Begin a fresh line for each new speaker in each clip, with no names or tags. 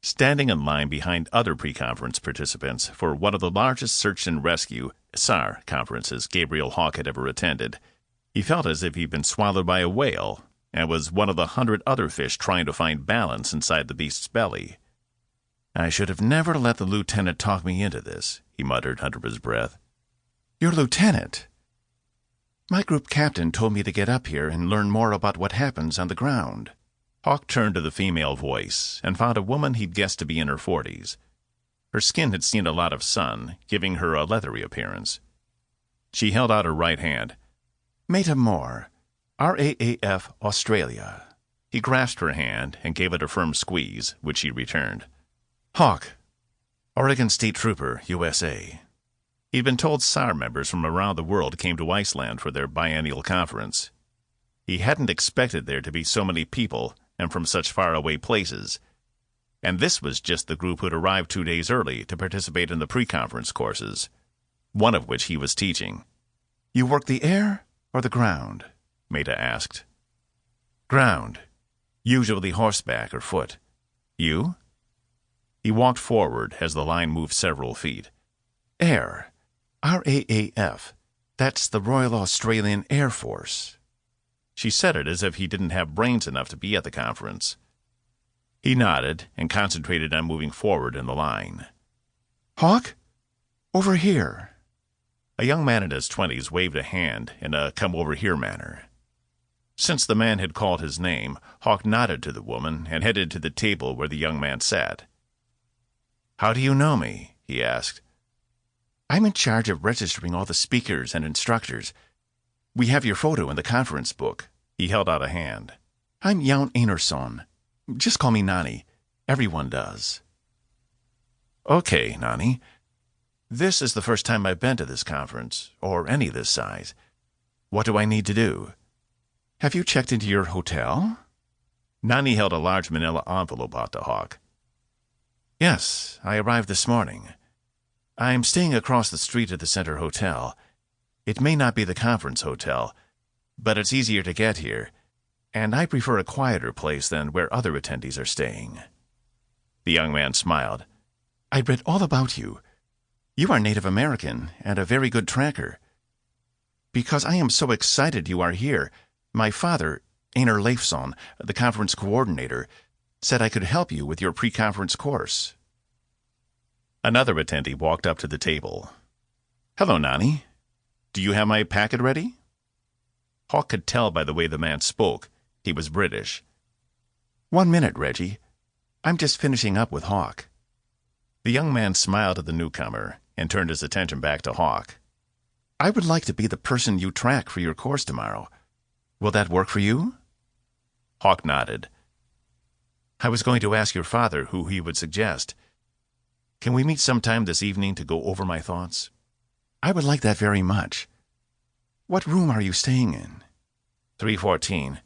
standing in line behind other pre-conference participants for one of the largest search and rescue SAR conferences Gabriel Hawke had ever attended. He felt as if he'd been swallowed by a whale and was one of the 100 other fish trying to find balance inside the beast's belly. "I should have never let the lieutenant talk me into this," he muttered under his breath. "Your lieutenant?" "My group captain told me to get up here and learn more about what happens on the ground." Hawke turned to the female voice and found a woman he'd guessed to be in her 40s. Her skin had seen a lot of sun, giving her a leathery appearance. She held out her right hand. "Meta Moore, RAAF, Australia." He grasped her hand and gave it a firm squeeze, which she returned. "Hawke, Oregon State Trooper, USA." He'd been told SAR members from around the world came to Iceland for their biennial conference. He hadn't expected there to be so many people and from such faraway places. And this was just the group who'd arrived 2 days early to participate in the pre-conference courses, one of which he was teaching. "You work the air or the ground?" Meta asked. "Ground. Usually horseback or foot. You?" He walked forward as the line moved several feet. "Air. RAAF. That's the Royal Australian Air Force." She said it as if he didn't have brains enough to be at the conference. He nodded and concentrated on moving forward in the line. "Hawke? Over here." A young man in his 20s waved a hand in a come-over-here manner. Since the man had called his name, Hawke nodded to the woman and headed to the table where the young man sat. "How do you know me?" he asked. "I'm in charge of registering all the speakers and instructors. We have your photo in the conference book." He held out a hand. "I'm Jan Einarsson. Just call me Nani. Everyone does." "Okay, Nani. This is the first time I've been to this conference, or any this size. What do I need to do?" "Have you checked into your hotel?" Nani held a large manila envelope out to Hawke. "Yes, I arrived this morning. I'm staying across the street at the Center Hotel. It may not be the conference hotel, but it's easier to get here, and I prefer a quieter place than where other attendees are staying." The young man smiled. "I'd read all about you. You are Native American and a very good tracker. Because I am so excited you are here, my father, Einar Leifsson, the conference coordinator, said I could help you with your pre-conference course." Another attendee walked up to the table. "Hello, Nani. Do you have my packet ready?" Hawke could tell by the way the man spoke. He was British. "1 minute, Reggie. I'm just finishing up with Hawke." The young man smiled at the newcomer and turned his attention back to Hawke. "I would like to be the person you track for your course tomorrow. Will that work for you?" Hawke nodded. "I was going to ask your father who he would suggest. Can we meet sometime this evening to go over my thoughts?" "I would like that very much. What room are you staying in?" 314.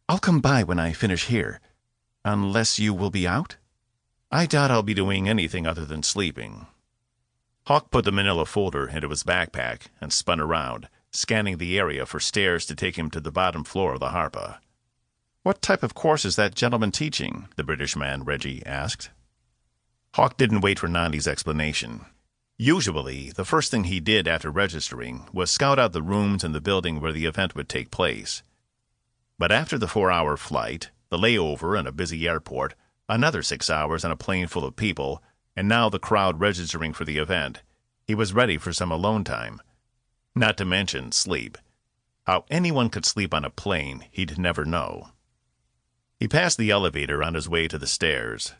"I'll come by when I finish here, unless you will be out?" "I doubt I'll be doing anything other than sleeping." Hawke put the manila folder into his backpack and spun around, scanning the area for stairs to take him to the bottom floor of the Harpa. "What type of course is that gentleman teaching?" the British man, Reggie, asked. Hawke didn't wait for Nani's explanation. Usually, the first thing he did after registering was scout out the rooms in the building where the event would take place. But after the 4-hour flight, the layover in a busy airport, another 6 hours on a plane full of people, and now the crowd registering for the event, he was ready for some alone time. Not to mention sleep. How anyone could sleep on a plane, he'd never know. He passed the elevator on his way to the stairs.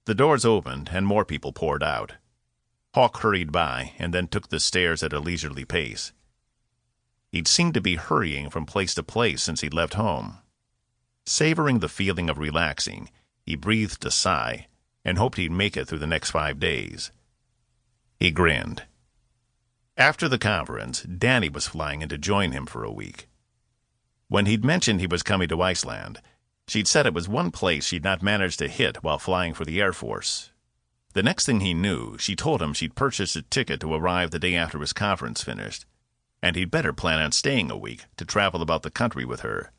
The doors opened and more people poured out. Hawke hurried by and then took the stairs at a leisurely pace. He'd seemed to be hurrying from place to place since he'd left home. Savoring the feeling of relaxing, he breathed a sigh and hoped he'd make it through the next 5 days. He grinned. After the conference, Danny was flying in to join him for a week. When he'd mentioned he was coming to Iceland, she'd said it was one place she'd not managed to hit while flying for the Air Force. The next thing he knew, she told him she'd purchased a ticket to arrive the day after his conference finished, and he'd better plan on staying a week to travel about the country with her.